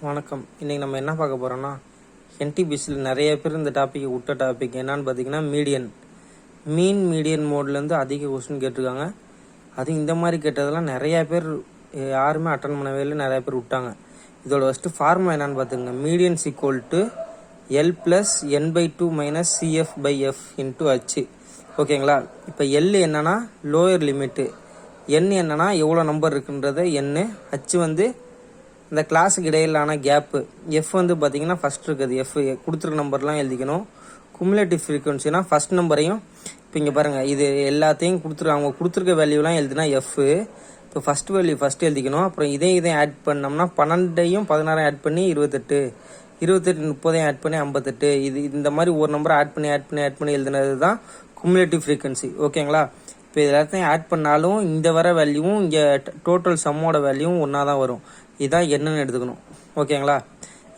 வணக்கம். இன்றைக்கி நம்ம என்ன பார்க்க போகிறோம்னா, என்டிபிசியில் நிறைய பேர் இந்த டாப்பிக்கை விட்ட டாபிக் என்னன்னு பார்த்தீங்கன்னா மீடியன் மோட்லேருந்து அதிக கொஸ்டின் கேட்டிருக்காங்க. அது இந்த மாதிரி கேட்டதெல்லாம் நிறையா பேர் யாருமே அட்டன் பண்ணவே இல்லை, நிறையா பேர் விட்டாங்க. இதோட ஃபஸ்ட்டு ஃபார்முலா என்னன்னு பார்த்துங்க. Medians equal to L plus n/2 minus CF/F into H. ஓகேங்களா. இப்போ எல் என்னன்னா லோயர் லிமிட்டு, என் என்னன்னா எவ்வளோ நம்பர் இருக்குன்றத என், H வந்து இந்த கிளாஸுக்கு இடையிலான கேப்பு, எஃப் வந்து பார்த்தீங்கன்னா ஃபஸ்ட் இருக்குது. எஃப் கொடுத்துருக்க நம்பர்லாம் எழுதிக்கணும். குமுலேட்டிவ் ஃப்ரீக்வன்சினா ஃபஸ்ட் நம்பரையும், இப்போ இங்கே பாருங்கள், இது எல்லாத்தையும் அவங்க கொடுத்துருக்க வேல்யூலாம் எழுதுனா எஃப். இப்போ ஃபஸ்ட் வேல்யூ ஃபஸ்ட்டு எழுதிக்கணும். அப்புறம் இதையும் ஆட் பண்ணோம்னா 12ஐயும் 16 ஆட் பண்ணி 28, 30ஐயும் ஆட் பண்ணி 58. இந்த மாதிரி ஒரு நம்பரை ஆட் பண்ணி எழுதுனது தான் குமுலேட்டிவ் ஃப்ரீக்வன்சி. ஓகேங்களா. இப்போ இது எல்லாத்தையும் ஆட் பண்ணாலும் இந்த வர வேல்யூவும் இங்கே டோட்டல் சம்மோட வேல்யூவும் ஒன்றா தான் வரும். இதான் என்னன்னு எடுத்துக்கணும். ஓகேங்களா.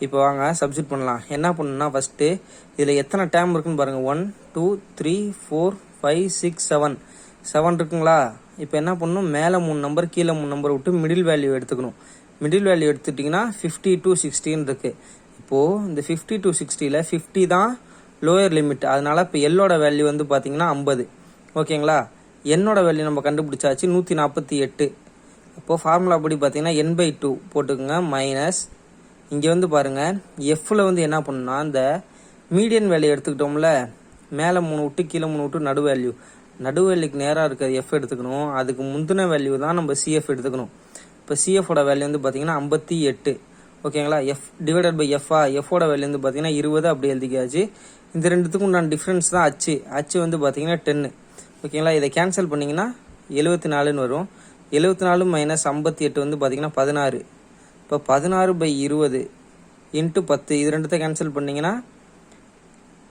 இப்போ வாங்க சப்ஸ்டிட் பண்ணலாம். என்ன பண்ணணும்னா ஃபஸ்ட்டு இதில் எத்தனை டேம் இருக்குன்னு பாருங்கள். 1 2 3 4 5 6 7 இருக்குங்களா. இப்போ என்ன பண்ணணும், மேலே 3 நம்பர் கீழே 3 நம்பர் விட்டு மிடில் வேல்யூ எடுத்துக்கணும். மிடில் வேல்யூ எடுத்துட்டிங்கன்னா 50 to 60 இருக்குது. இப்போது இந்த 50 to 60ல் 50 தான் லோயர் லிமிட். அதனால் இப்போ எல்லோட வேல்யூ வந்து பார்த்தீங்கன்னா 50. ஓகேங்களா. என்னோட வேல்யூ நம்ம கண்டுபிடிச்சாச்சு 148. இப்போது ஃபார்முலா படி பார்த்தீங்கன்னா n/2 போட்டுக்கோங்க மைனஸ், இங்கே வந்து பாருங்கள் எஃப்பில் வந்து என்ன பண்ணணும்னா இந்த மீடியன் வேல்யூ எடுத்துக்கிட்டோம்ல, மேலே 3 விட்டு கீழே 3 விட்டு நடு வேல்யூக்கு நேராக இருக்க எஃப் எடுத்துக்கணும். அதுக்கு முந்தின வேல்யூ தான் நம்ம சிஎஃப் எடுத்துக்கணும். இப்போ சிஎஃபோட வேல்யூ வந்து பார்த்தீங்கன்னா 58. ஓகேங்களா. எஃப் டிவைடட் பை எஃபோட வேல்யூ வந்து பார்த்தீங்கன்னா 20 அப்படி எழுதிக்காச்சு. இந்த ரெண்டுத்துக்கும் உண்டான டிஃப்ரென்ஸ் தான் அச்சு வந்து பார்த்தீங்கன்னா 10. ஓகேங்களா. இதை கேன்சல் பண்ணிங்கன்னா 74ன்னு வரும். 74 மைனஸ் 58 வந்து பார்த்தீங்கன்னா 16. இப்போ 16/20 இன்ட்டு 10, இது ரெண்டுத்தை கேன்சல் பண்ணிங்கன்னா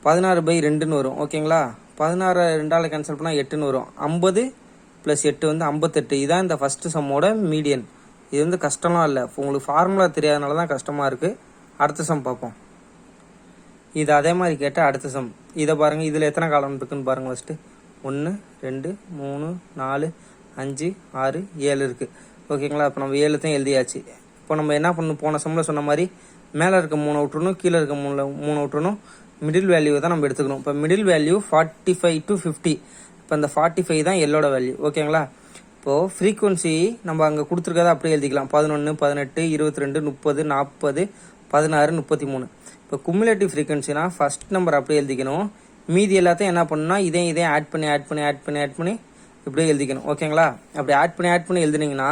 16/2ன்னு வரும். ஓகேங்களா. 16 2ஆல் கேன்சல் பண்ணால் 8ன்னு வரும். 50 + 8 வந்து 58. இதுதான் இந்த ஃபஸ்ட்டு சம்மோட மீடியன். இது வந்து கஷ்டம்லாம் இல்லை, உங்களுக்கு ஃபார்முலா தெரியாதனால தான் கஷ்டமாக இருக்குது. அடுத்த சம் பார்ப்போம். இது அதே மாதிரி கேட்டால் அடுத்த சம் இதை பாருங்கள். இதில் எத்தனை காலம் இருக்குன்னு பாருங்கள். ஃபஸ்ட்டு 1 2 3 4 5 6 7 இருக்குது. ஓகேங்களா. இப்போ நம்ம 7த்தையும் எழுதியாச்சு. இப்போ நம்ம என்ன பண்ணணும், போன சம்மில் சொன்ன மாதிரி மேலே இருக்க 3 விட்டுறணும், கீழே இருக்க 3 விட்டுறணும். மிடில் வேல்யூ தான் நம்ம எடுத்துக்கணும். இப்போ மிடில் வேல்யூ 45 to 50. இப்போ இந்த 45 தான் எல்லோட வேல்யூ. ஓகேங்களா. இப்போது ஃப்ரீக்வன்சி நம்ம அங்கே கொடுத்துருக்கதை அப்படியே எழுதிக்கலாம். 11 18 22 30 40 16 33. இப்போ குமுலேட்டிவ் ஃப்ரீக்வன்சினா ஃபஸ்ட் நம்பர் அப்படியே எழுதிக்கணும். மீதி எல்லாத்தையும் என்ன பண்ணணும்னா இதையும் ஆட் பண்ணி இப்படியே எழுதிக்கணும். ஓகேங்களா. அப்படி ஆட் பண்ணி எழுதுனீங்கன்னா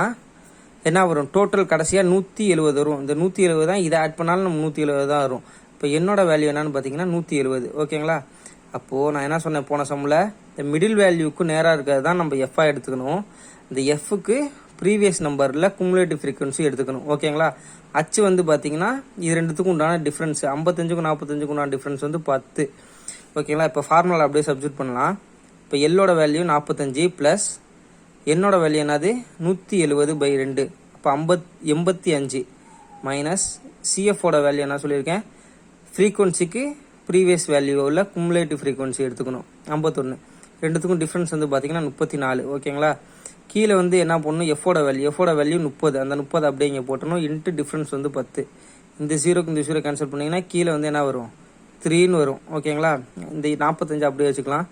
என்ன வரும், டோட்டல் கடைசியாக 170 வரும். இந்த 170 தான் இதை ஆட் பண்ணாலும் நம்ம 170 தான் வரும். இப்போ என்னோட வேல்யூ என்னன்னு பார்த்தீங்கன்னா 170. ஓகேங்களா. அப்போது நான் என்ன சொன்னேன் போன சம்மில், இந்த மிடில் வேல்யூக்கு நேராக இருக்கிறது தான் நம்ம எஃப்ஆ எடுத்துக்கணும். இந்த எஃப்க்கு ப்ரீவியஸ் நம்பரில் குமுலேட்டிவ் ஃப்ரீக்வன்சி எடுத்துக்கணும். ஓகேங்களா. அச்சு வந்து பார்த்தீங்கன்னா இது ரெண்டுத்துக்கும் உண்டான டிஃப்ரென்ஸ் 55க்கும் 45க்கும் உண்டான டிஃப்ரென்ஸ் வந்து 10. ஓகேங்களா. இப்போ ஃபார்முலா அப்படியே சப்ஸ்டிட் பண்ணலாம். இப்போ எல்லோட வேல்யூ 45 ப்ளஸ் என்னோட வேல்யூ என்னது 170/2. அப்போ 85 மைனஸ் சிஎஃபோட வேல்யூ என்ன சொல்லியிருக்கேன், ஃப்ரீக்வன்சிக்கு ப்ரீவியஸ் வேல்யூவில் குமுலேட்டிவ் ஃப்ரீக்வன்சி எடுத்துக்கணும் 51. ரெண்டுத்துக்கும் டிஃப்ரென்ஸ் வந்து பார்த்தீங்கன்னா 34. ஓகேங்களா. கீழே வந்து என்ன பண்ணணும், எஃபோட வேல்யூ 30. அந்த 30 அப்படியே இங்கே போட்டணும். இன்ட்டு டிஃப்ரென்ஸ் வந்து 10. இந்த 0க்கு இந்த 0 கேன்சல் பண்ணிங்கன்னா கீழே வந்து என்ன வரும், 3ன்னு வரும். ஓகேங்களா. இந்த 45 அப்படியே வச்சுக்கலாம்.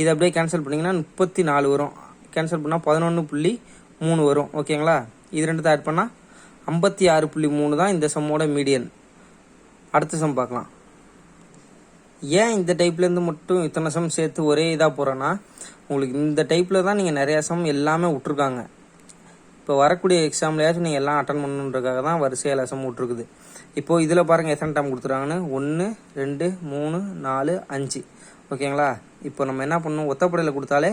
இது அப்படியே கேன்சல் பண்ணிங்கன்னா 34 வரும். கேன்சல் பண்ணால் 11.3 வரும். ஓகேங்களா. இது ரெண்டு தான் ஆட் பண்ணால் 56.3 தான் இந்த சம்மோட மீடியன். அடுத்த சம் பார்க்கலாம். ஏன் இந்த டைப்லேருந்து மட்டும் இத்தனை சம் சேர்த்து ஒரே இதாக போகிறேன்னா, உங்களுக்கு இந்த டைப்பில் தான் நீங்கள் நிறையா சம் எல்லாமே விட்ருக்காங்க. இப்போ வரக்கூடிய எக்ஸாம்லையாச்சும் நீங்கள் எல்லாம் அட்டன் பண்ணணுன்றதுக்காக தான் வரிசையில் சம் விட்ருக்குது. இப்போது இதில் பாருங்கள் எத்தனை டைம் கொடுத்துருக்காங்கன்னு, 1 2 3 4 5. ஓகேங்களா. இப்போ நம்ம என்ன பண்ணணும், ஒத்தப்படையில் கொடுத்தாலே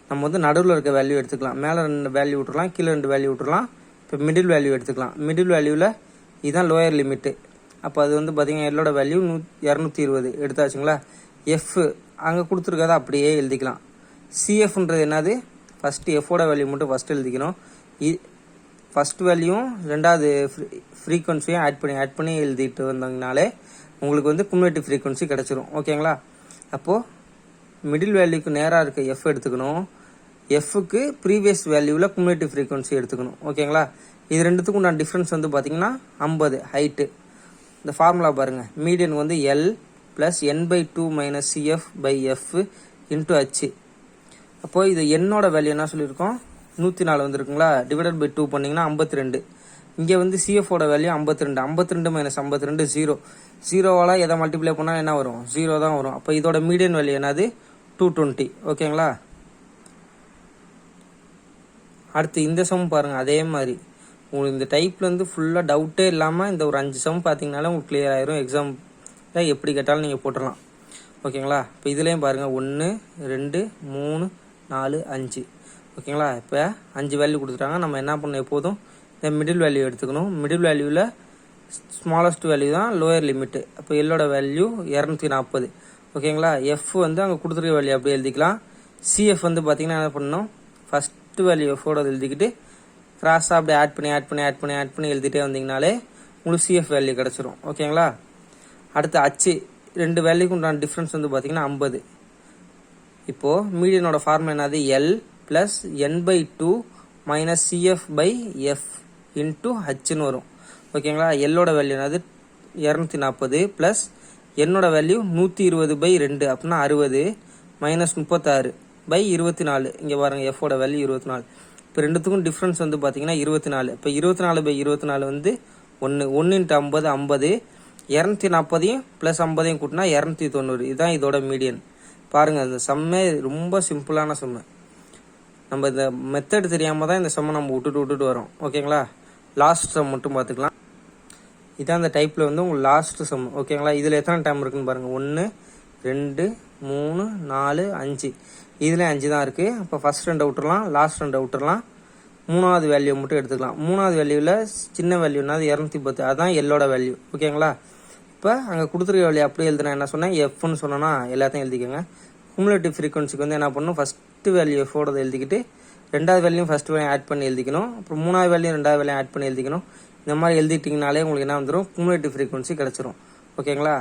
நம்ம வந்து நடுவில் இருக்க வேல்யூ எடுத்துக்கலாம். மேலே 2 வேல்யூ விட்டுறலாம், கீழே 2 வேல்யூ விட்டுறலாம். இப்போ மிடில் வேல்யூ எடுத்துக்கலாம். மிடில் வேல்யூவில் இதுதான் லோயர் லிமிட்டு. அப்போ அது வந்து பார்த்தீங்கன்னா எல்லோட வேல்யூ 220 எடுத்தாச்சுங்களா. எஃப் அங்கே கொடுத்துருக்கதை அப்படியே எழுதிக்கலாம். சிஎஃப்ன்றது என்னது, ஃபஸ்ட்டு எஃபோட வேல்யூ மட்டும் ஃபஸ்ட்டு எழுதிக்கணும். ஃபஸ்ட் வேல்யூவும் ரெண்டாவது ஃப்ரீக்வன்சியும் ஆட் பண்ணி எழுதிட்டு வந்தீங்கனாலே உங்களுக்கு வந்து குமுலேட்டிவ் ஃப்ரீக்வன்சி கிடச்சிரும். ஓகேங்களா. அப்போது மிடில் வேல்யூக்கு நேராக இருக்க எஃப் எடுத்துக்கணும். எஃப்க்கு ப்ரீவியஸ் வேல்யூவில் குமுலேட்டிவ் ஃப்ரீக்வன்சி எடுத்துக்கணும். ஓகேங்களா. இது ரெண்டுத்துக்கும் நான் டிஃப்ரென்ஸ் வந்து பார்த்தீங்கன்னா 50 ஹைட்டு. இந்த ஃபார்முலா பாருங்கள், மீடியன் வந்து L plus n/2 minus CF/F into H. அப்போது இது என்னோட வேல்யூ என்ன சொல்லியிருக்கோம், 104 வந்துருக்குங்களா, டிவைடட் பை 2 பண்ணிங்கன்னா 52. இங்கே வந்து CFோட வேல்யூ 52, 52 மைனஸ் 52 0. ஜீரோவால் எதை மல்டிப்ளை பண்ணால் என்ன வரும், 0 தான் வரும். அப்போ இதோட மீடியன் வேல்யூ என்னது, 220. ஓகேங்களா. அடுத்து இந்த சம் பாருங்கள், அதே மாதிரி உங்களுக்கு இந்த டைப்லேருந்து ஃபுல்லாக டவுட்டே இல்லாமல் இந்த ஒரு 5 சம் பார்த்தீங்கனாலே உங்களுக்கு கிளியர் ஆயிரும். எக்ஸாமில் எப்படி கேட்டாலும் நீங்கள் போட்டுடலாம். ஓகேங்களா. இப்போ இதுலேயும் பாருங்கள் 1 2 3 4 5. ஓகேங்களா. இப்போ 5 வேல்யூ கொடுத்துட்டாங்க. நம்ம என்ன பண்ணணும், எப்போதும் இந்த மிடில் வேல்யூ எடுத்துக்கணும். மிடில் வேல்யூவில் ஸ்மாலஸ்ட் வேல்யூ தான் லோயர் லிமிட்டு. அப்போ எல்லோட வேல்யூ 240. ஓகேங்களா. எஃப் வந்து அங்கே கொடுத்துருக்க வேல்யூ அப்படியே எழுதிக்கலாம். சிஎஃப் வந்து பார்த்தீங்கன்னா என்ன பண்ணணும், ஃபஸ்ட்டு வேல்யூ எஃபோட எழுதிக்கிட்டு கிராஸாக அப்படியே ஆட் பண்ணி எழுதிட்டே வந்தீங்கனாலே உங்களுக்கு சிஎஃப் வேல்யூ கிடச்சிரும். ஓகேங்களா. அடுத்து அச்சு ரெண்டு வேல்யூக்கு உண்டான டிஃப்ரென்ஸ் வந்து பார்த்தீங்கன்னா 50. இப்போது மீடியனோட ஃபார்முலா என்னது, L plus n/2 minus CF/F into ஹச்னு வரும். ஓகேங்களா. எல்லோட வேல்யூ என்னது 240 ப்ளஸ் என்னோட வேல்யூ 120/2 அப்படின்னா 60 மைனஸ் 36/24. இங்கே பாருங்கள், எஃபோட வேல்யூ 24. இப்போ ரெண்டுத்துக்கும் டிஃப்ரென்ஸ் வந்து பார்த்தீங்கன்னா 24. இப்போ 24/24 வந்து 1 இன்ட்டு 50 50. 240 ப்ளஸ் 50 கூட்டினா 290. இதுதான் இதோட மீடியன். பாருங்கள், இந்த சம்மே ரொம்ப சிம்பிளான சம்மு. நம்ம இந்த மெத்தட் தெரியாமல் தான் இந்த சம்மை நம்ம விட்டுட்டு வரோம். ஓகேங்களா. லாஸ்ட் சம் மட்டும் பார்த்துக்கலாம். இதான் இந்த டைப்பில் வந்து உங்களுக்கு லாஸ்ட் சம். ஓகேங்களா. இதில் எத்தனை டைம் இருக்குன்னு பாருங்கள், 1 2 3 4 5. இதில் 5 தான் இருக்குது. அப்போ ஃபஸ்ட் 2 விட்டுறலாம், லாஸ்ட் 2 விட்டுறலாம். மூணாவது வேல்யூ மட்டும் எடுத்துக்கலாம். மூணாவது வேல்யூவில் சின்ன வேல்யூனாது 210, அதுதான் எல்லோட வேல்யூ. ஓகேங்களா. இப்போ அங்கே கொடுத்துருக்க வேல்யூ அப்படியே எழுதுனா என்ன சொன்னேன், எஃப்னு சொன்னோன்னா எல்லாத்தையும் எழுதிக்கோங்க. குமுலேட்டிவ் ஃப்ரீக்வன்சிக்கு வந்து என்ன பண்ணணும், ஃபஸ்ட்டு வேல்யூ எஃபோட எழுதிக்கிட்டு ரெண்டாவது வேல்யூ ஃபஸ்ட்டு வேல்யூ ஆட் பண்ணி எழுதிக்கணும். அப்புறம் மூணாவது வேல்யூ ரெண்டாவது வேல்யூ ஆட் பண்ணி எழுதிக்கணும். இந்த மாதிரி எழுதிட்டிங்கனாலே உங்களுக்கு என்ன வந்துடும், குமுலேட்டிவ் ஃப்ரீக்வன்சி கிடச்சிரும். ஓகேங்களா.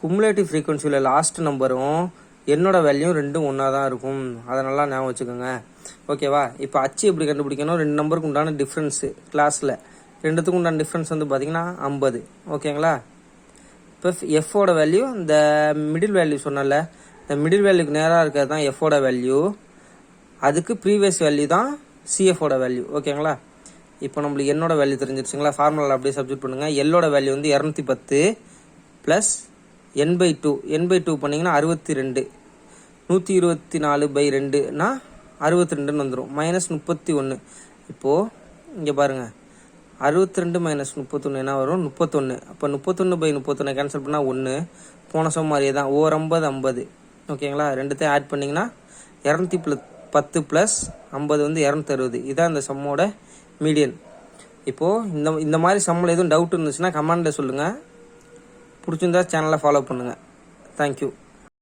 குமுலேட்டிவ் ஃப்ரீக்வன்சியில் லாஸ்ட் நம்பரும் என்னோட வேல்யூ ரெண்டும் ஒன்றா தான் இருக்கும். அதை நல்லா ஞாபகம் வச்சுக்கோங்க. ஓகேவா. இப்போ அச்சு எப்படி கண்டுபிடிக்கணும், ரெண்டு நம்பருக்கு உண்டான டிஃப்ரென்ஸு கிளாஸில் ரெண்டுத்துக்கும் உண்டான டிஃப்ரென்ஸ் வந்து பார்த்தீங்கன்னா 50. ஓகேங்களா. இப்போ எஃபோட வேல்யூ இந்த மிடில் வேல்யூ சொன்னல, இந்த மிடில் வேல்யூக்கு நேராக இருக்கிறது தான் எஃபோட வேல்யூ, அதுக்கு ப்ரீவியஸ் வேல்யூ தான் சிஎஃபோட வேல்யூ. ஓகேங்களா. இப்போ நம்மளுக்கு என்னோட வேல்யூ தெரிஞ்சிருச்சுங்களா. ஃபார்முலாவில் அப்படியே சப்ஜெக்ட் பண்ணுங்கள். எல்லோட வேல்யூ வந்து 210 ப்ளஸ் n/2 பண்ணிங்கன்னா 62. 124/2னா 62ன்னு வந்துடும். மைனஸ் 31. இப்போது இங்கே பாருங்கள், 62 மைனஸ் 31 என்ன வரும், 31. அப்போ 31/31 கேன்சல் பண்ணால் 1. போன சம் மாதிரியே தான், 50 50. ஓகேங்களா. ரெண்டுத்தையும் ஆட் பண்ணிங்கன்னா 210 ப்ளஸ் 50 வந்து 260. இதான் இந்த சம்மோட மீடியன். இப்போது இந்த மாதிரி சம்மில் எதுவும் டவுட் இருந்துச்சுன்னா கமெண்டில் சொல்லுங்கள். பிடிச்சிருந்தா சேனலை ஃபாலோ பண்ணுங்கள். தேங்க்யூ.